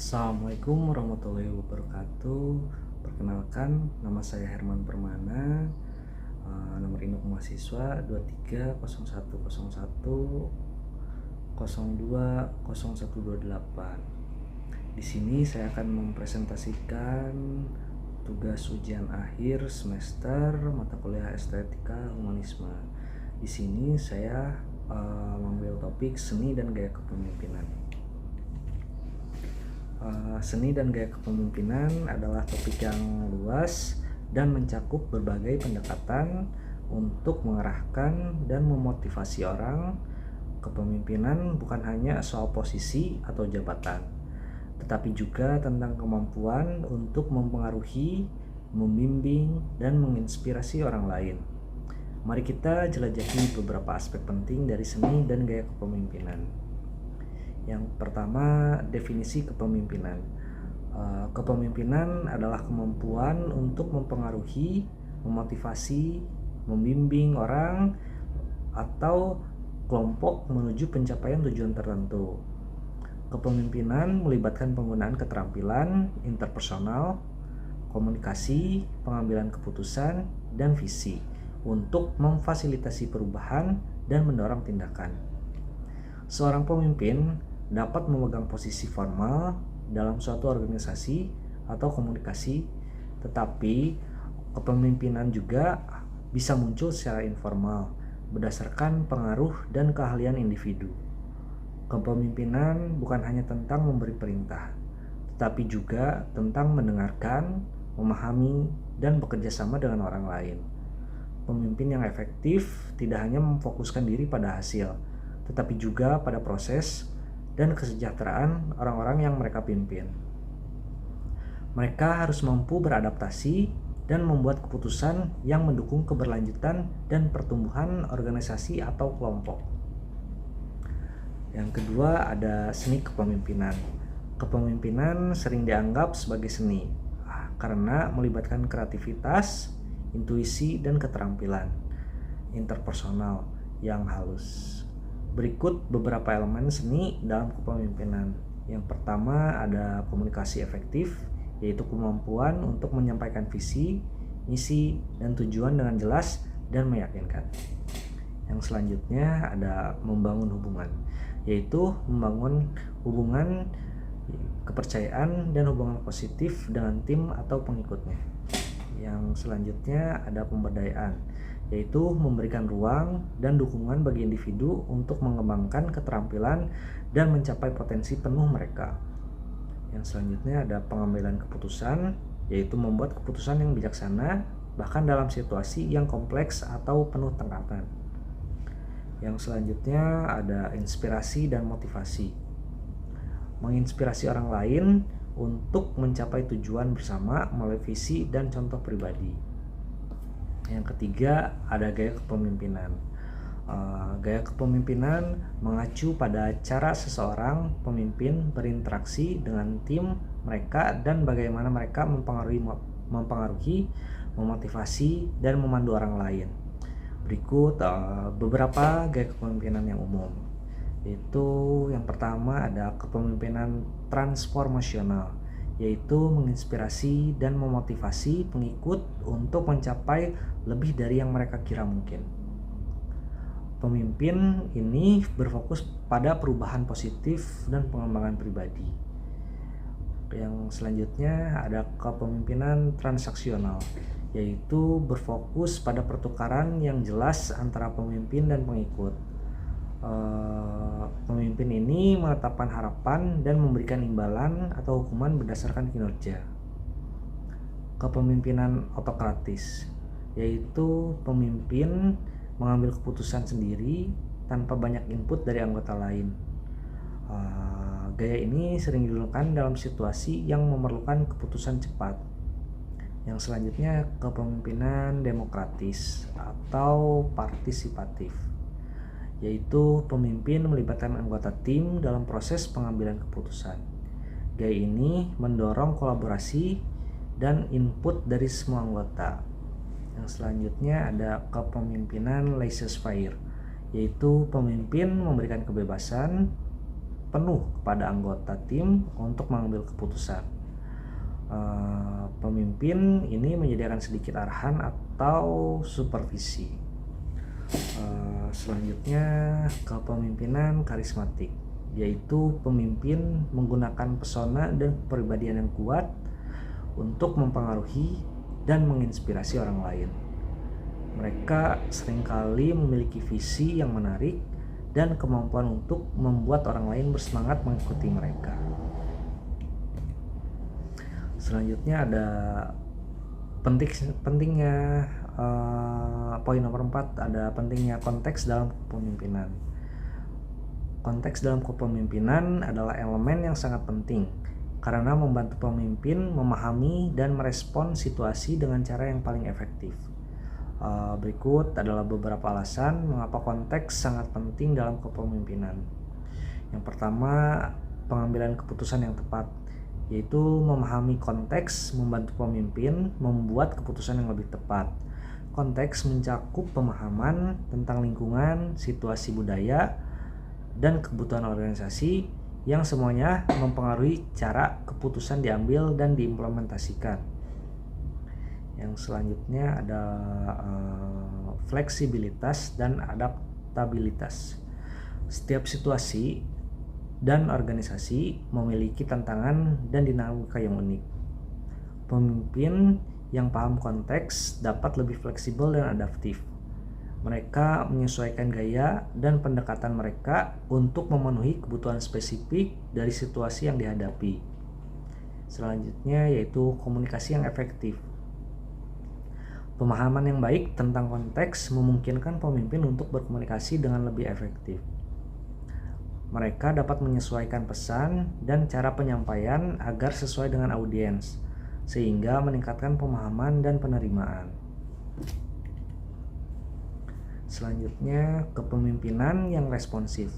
Assalamualaikum warahmatullahi wabarakatuh. Perkenalkan, nama saya Herman Permana. Nomor induk mahasiswa 230101020128. Di sini saya akan mempresentasikan tugas ujian akhir semester mata kuliah Estetika Humanisme. Di sini saya mengambil topik seni dan gaya kepemimpinan. Seni dan gaya kepemimpinan adalah topik yang luas dan mencakup berbagai pendekatan untuk mengarahkan dan memotivasi orang. Kepemimpinan bukan hanya soal posisi atau jabatan, tetapi juga tentang kemampuan untuk mempengaruhi, membimbing, dan menginspirasi orang lain. Mari kita jelajahi beberapa aspek penting dari seni dan gaya kepemimpinan. Yang pertama, definisi kepemimpinan. Kepemimpinan adalah kemampuan untuk mempengaruhi, memotivasi, membimbing orang atau kelompok menuju pencapaian tujuan tertentu. Kepemimpinan melibatkan penggunaan keterampilan interpersonal, komunikasi, pengambilan keputusan, dan visi untuk memfasilitasi perubahan dan mendorong tindakan. Seorang pemimpin dapat memegang posisi formal dalam suatu organisasi atau komunikasi, tetapi kepemimpinan juga bisa muncul secara informal berdasarkan pengaruh dan keahlian individu. Kepemimpinan bukan hanya tentang memberi perintah, tetapi juga tentang mendengarkan, memahami, dan bekerja sama dengan orang lain. Pemimpin yang efektif tidak hanya memfokuskan diri pada hasil, tetapi juga pada proses dan kesejahteraan orang-orang yang mereka pimpin. Mereka harus mampu beradaptasi dan membuat keputusan yang mendukung keberlanjutan dan pertumbuhan organisasi atau kelompok. Yang kedua, ada seni kepemimpinan. Kepemimpinan sering dianggap sebagai seni karena melibatkan kreativitas, intuisi, dan keterampilan interpersonal yang halus. Berikut beberapa elemen seni dalam kepemimpinan. Yang pertama ada komunikasi efektif, yaitu kemampuan untuk menyampaikan visi, misi, dan tujuan dengan jelas dan meyakinkan. Yang selanjutnya ada membangun hubungan, yaitu membangun hubungan kepercayaan dan hubungan positif dengan tim atau pengikutnya. Yang selanjutnya ada pemberdayaan, yaitu memberikan ruang dan dukungan bagi individu untuk mengembangkan keterampilan dan mencapai potensi penuh mereka. Yang selanjutnya ada pengambilan keputusan, yaitu membuat keputusan yang bijaksana bahkan dalam situasi yang kompleks atau penuh tekanan. Yang selanjutnya ada inspirasi dan motivasi, menginspirasi orang lain untuk mencapai tujuan bersama melalui visi dan contoh pribadi. Yang ketiga ada gaya kepemimpinan. Gaya kepemimpinan mengacu pada cara seseorang pemimpin berinteraksi dengan tim mereka dan bagaimana mereka mempengaruhi, memotivasi, dan memandu orang lain. Berikut beberapa gaya kepemimpinan yang umum, yaitu yang pertama ada kepemimpinan transformasional, yaitu menginspirasi dan memotivasi pengikut untuk mencapai lebih dari yang mereka kira mungkin. Pemimpin ini berfokus pada perubahan positif dan pengembangan pribadi. Yang selanjutnya ada kepemimpinan transaksional, yaitu berfokus pada pertukaran yang jelas antara pemimpin dan pengikut. Pemimpin ini menetapkan harapan dan memberikan imbalan atau hukuman berdasarkan kinerja. Kepemimpinan autokratis, yaitu pemimpin mengambil keputusan sendiri tanpa banyak input dari anggota lain. Gaya ini sering digunakan dalam situasi yang memerlukan keputusan cepat. Yang selanjutnya kepemimpinan demokratis atau partisipatif, yaitu pemimpin melibatkan anggota tim dalam proses pengambilan keputusan. Gaya ini mendorong kolaborasi dan input dari semua anggota. Yang selanjutnya ada kepemimpinan laissez-faire, yaitu pemimpin memberikan kebebasan penuh kepada anggota tim untuk mengambil keputusan. Pemimpin ini menyediakan sedikit arahan atau supervisi. Selanjutnya, kepemimpinan karismatik, yaitu pemimpin menggunakan pesona dan kepribadian yang kuat untuk mempengaruhi dan menginspirasi orang lain. Mereka seringkali memiliki visi yang menarik dan kemampuan untuk membuat orang lain bersemangat mengikuti mereka. Selanjutnya ada pentingnya poin nomor 4, ada pentingnya konteks dalam kepemimpinan. Konteks dalam kepemimpinan adalah elemen yang sangat penting karena membantu pemimpin memahami dan merespon situasi dengan cara yang paling efektif. Berikut adalah beberapa alasan mengapa konteks sangat penting dalam kepemimpinan. Yang pertama, pengambilan keputusan yang tepat, yaitu memahami konteks membantu pemimpin membuat keputusan yang lebih tepat. Konteks mencakup pemahaman tentang lingkungan, situasi budaya, dan kebutuhan organisasi yang semuanya mempengaruhi cara keputusan diambil dan diimplementasikan. Yang selanjutnya ada fleksibilitas dan adaptabilitas. Setiap situasi dan organisasi memiliki tantangan dan dinamika yang unik. Pemimpin yang paham konteks dapat lebih fleksibel dan adaptif. Mereka menyesuaikan gaya dan pendekatan mereka untuk memenuhi kebutuhan spesifik dari situasi yang dihadapi. Selanjutnya yaitu komunikasi yang efektif. Pemahaman yang baik tentang konteks memungkinkan pemimpin untuk berkomunikasi dengan lebih efektif. Mereka dapat menyesuaikan pesan dan cara penyampaian agar sesuai dengan audiens, sehingga meningkatkan pemahaman dan penerimaan. Selanjutnya, kepemimpinan yang responsif,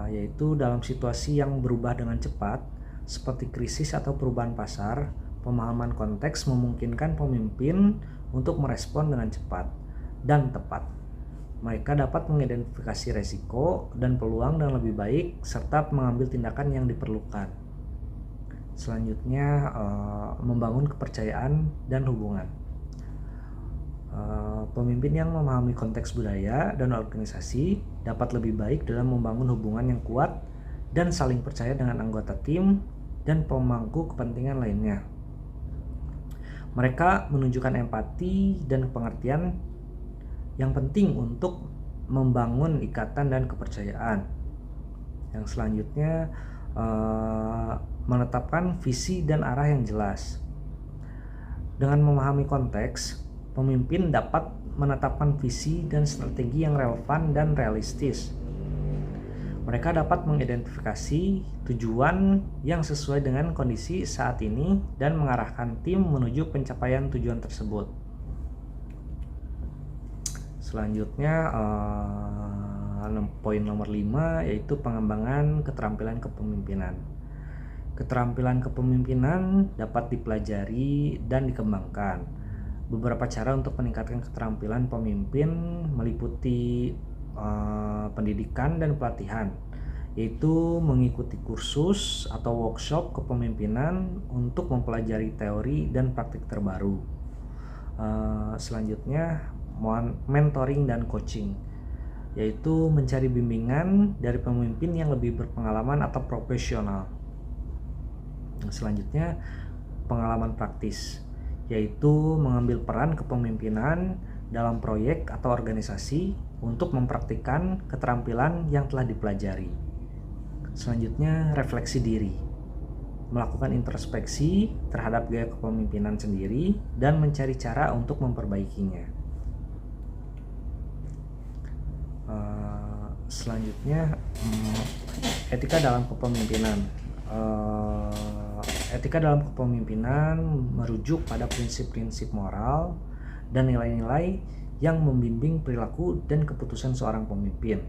yaitu dalam situasi yang berubah dengan cepat, seperti krisis atau perubahan pasar, pemahaman konteks memungkinkan pemimpin untuk merespon dengan cepat dan tepat. Mereka dapat mengidentifikasi resiko dan peluang dengan lebih baik serta mengambil tindakan yang diperlukan. Selanjutnya, membangun kepercayaan dan hubungan. Pemimpin yang memahami konteks budaya dan organisasi dapat lebih baik dalam membangun hubungan yang kuat dan saling percaya dengan anggota tim dan pemangku kepentingan lainnya. Mereka menunjukkan empati dan pengertian yang penting untuk membangun ikatan dan kepercayaan. Yang selanjutnya, menetapkan visi dan arah yang jelas. Dengan memahami konteks, pemimpin dapat menetapkan visi dan strategi yang relevan dan realistis. Mereka dapat mengidentifikasi tujuan yang sesuai dengan kondisi saat ini dan mengarahkan tim menuju pencapaian tujuan tersebut. Selanjutnya, poin nomor 5 yaitu pengembangan keterampilan kepemimpinan. Keterampilan kepemimpinan dapat dipelajari dan dikembangkan. Beberapa cara untuk meningkatkan keterampilan pemimpin meliputi pendidikan dan pelatihan, yaitu mengikuti kursus atau workshop kepemimpinan untuk mempelajari teori dan praktik terbaru. Selanjutnya, mentoring dan coaching, yaitu mencari bimbingan dari pemimpin yang lebih berpengalaman atau profesional. Selanjutnya, pengalaman praktis, yaitu mengambil peran kepemimpinan dalam proyek atau organisasi untuk mempraktikkan keterampilan yang telah dipelajari. Selanjutnya, refleksi diri, melakukan introspeksi terhadap gaya kepemimpinan sendiri dan mencari cara untuk memperbaikinya. Selanjutnya, etika dalam kepemimpinan. Etika dalam kepemimpinan merujuk pada prinsip-prinsip moral dan nilai-nilai yang membimbing perilaku dan keputusan seorang pemimpin.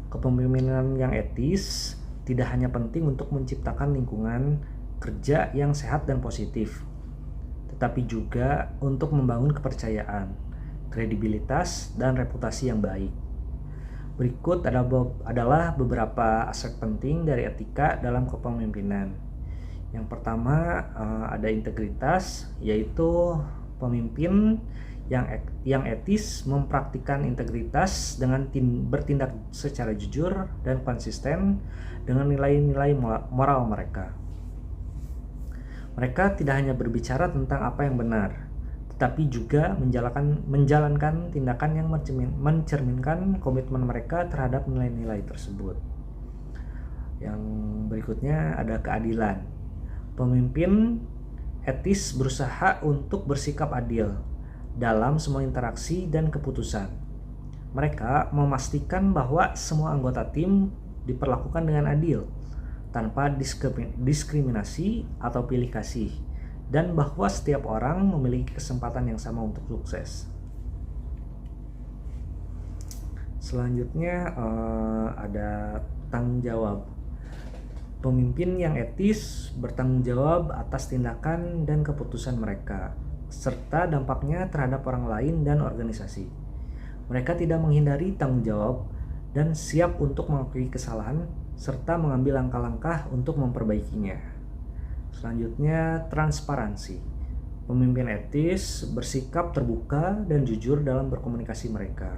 Kepemimpinan yang etis tidak hanya penting untuk menciptakan lingkungan kerja yang sehat dan positif, tetapi juga untuk membangun kepercayaan, kredibilitas, dan reputasi yang baik. Berikut adalah beberapa aspek penting dari etika dalam kepemimpinan. Yang pertama ada integritas, yaitu pemimpin yang etis mempraktikkan integritas dengan bertindak secara jujur dan konsisten dengan nilai-nilai moral mereka. Mereka tidak hanya berbicara tentang apa yang benar, tetapi juga menjalankan tindakan yang mencerminkan komitmen mereka terhadap nilai-nilai tersebut. Yang berikutnya ada keadilan. Pemimpin etis berusaha untuk bersikap adil dalam semua interaksi dan keputusan. Mereka memastikan bahwa semua anggota tim diperlakukan dengan adil, tanpa diskriminasi atau pilih kasih, dan bahwa setiap orang memiliki kesempatan yang sama untuk sukses. Selanjutnya ada tanggung jawab. Pemimpin yang etis bertanggung jawab atas tindakan dan keputusan mereka, serta dampaknya terhadap orang lain dan organisasi. Mereka tidak menghindari tanggung jawab dan siap untuk mengakui kesalahan, serta mengambil langkah-langkah untuk memperbaikinya. Selanjutnya, transparansi. Pemimpin etis bersikap terbuka dan jujur dalam berkomunikasi mereka.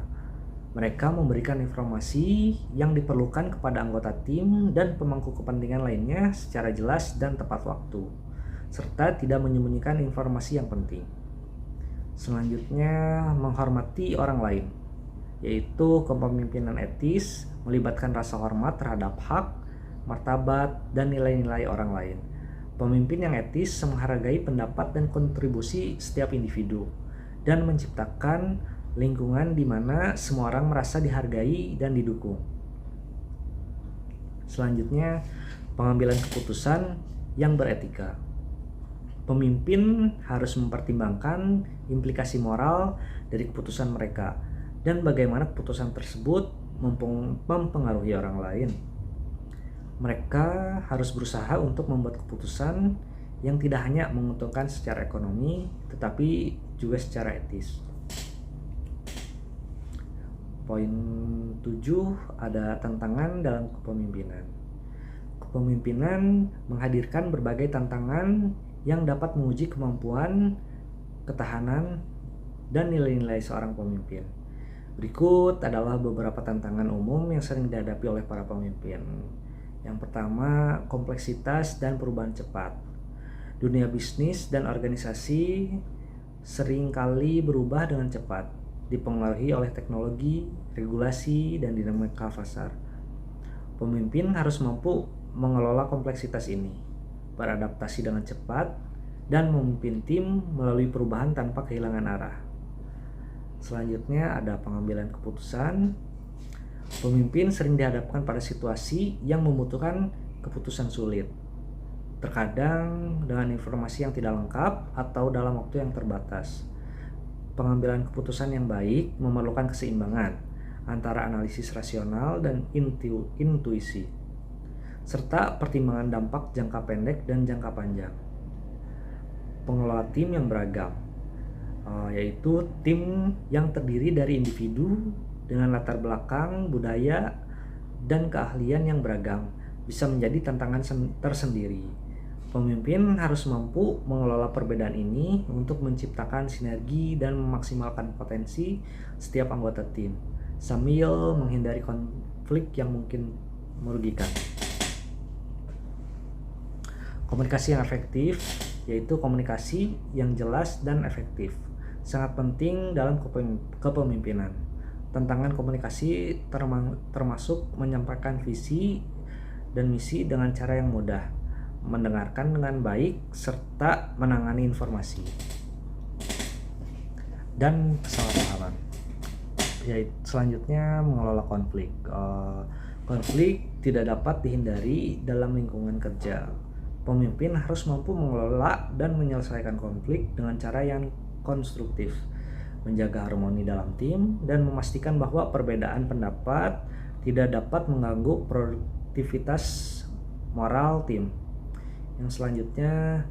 Mereka memberikan informasi yang diperlukan kepada anggota tim dan pemangku kepentingan lainnya secara jelas dan tepat waktu, serta tidak menyembunyikan informasi yang penting. Selanjutnya, menghormati orang lain, yaitu kepemimpinan etis melibatkan rasa hormat terhadap hak, martabat, dan nilai-nilai orang lain. Pemimpin yang etis menghargai pendapat dan kontribusi setiap individu dan menciptakan lingkungan di mana semua orang merasa dihargai dan didukung. Selanjutnya, pengambilan keputusan yang beretika. Pemimpin harus mempertimbangkan implikasi moral dari keputusan mereka dan bagaimana keputusan tersebut mempengaruhi orang lain. Mereka harus berusaha untuk membuat keputusan yang tidak hanya menguntungkan secara ekonomi, tetapi juga secara etis. Poin 7 ada tantangan dalam kepemimpinan. Kepemimpinan menghadirkan berbagai tantangan yang dapat menguji kemampuan, ketahanan, dan nilai-nilai seorang pemimpin. Berikut adalah beberapa tantangan umum yang sering dihadapi oleh para pemimpin. Yang pertama, kompleksitas dan perubahan cepat. Dunia bisnis dan organisasi seringkali berubah dengan cepat, dipengaruhi oleh teknologi, regulasi, dan dinamika pasar. Pemimpin harus mampu mengelola kompleksitas ini, beradaptasi dengan cepat, dan memimpin tim melalui perubahan tanpa kehilangan arah. Selanjutnya ada pengambilan keputusan. Pemimpin sering dihadapkan pada situasi yang membutuhkan keputusan sulit, terkadang dengan informasi yang tidak lengkap atau dalam waktu yang terbatas. Pengambilan keputusan yang baik memerlukan keseimbangan antara analisis rasional dan intuisi, serta pertimbangan dampak jangka pendek dan jangka panjang. Pengelola tim yang beragam, yaitu tim yang terdiri dari individu dengan latar belakang, budaya, dan keahlian yang beragam, bisa menjadi tantangan tersendiri. Pemimpin harus mampu mengelola perbedaan ini untuk menciptakan sinergi dan memaksimalkan potensi setiap anggota tim, sambil menghindari konflik yang mungkin merugikan. Komunikasi yang efektif, yaitu komunikasi yang jelas dan efektif, sangat penting dalam kepemimpinan. Tantangan komunikasi termasuk menyampaikan visi dan misi dengan cara yang mudah, mendengarkan dengan baik, serta menangani informasi, dan kesalahpahaman. Selanjutnya, mengelola konflik. Konflik tidak dapat dihindari dalam lingkungan kerja. Pemimpin harus mampu mengelola dan menyelesaikan konflik dengan cara yang konstruktif, menjaga harmoni dalam tim, dan memastikan bahwa perbedaan pendapat tidak dapat mengganggu produktivitas moral tim. Yang selanjutnya,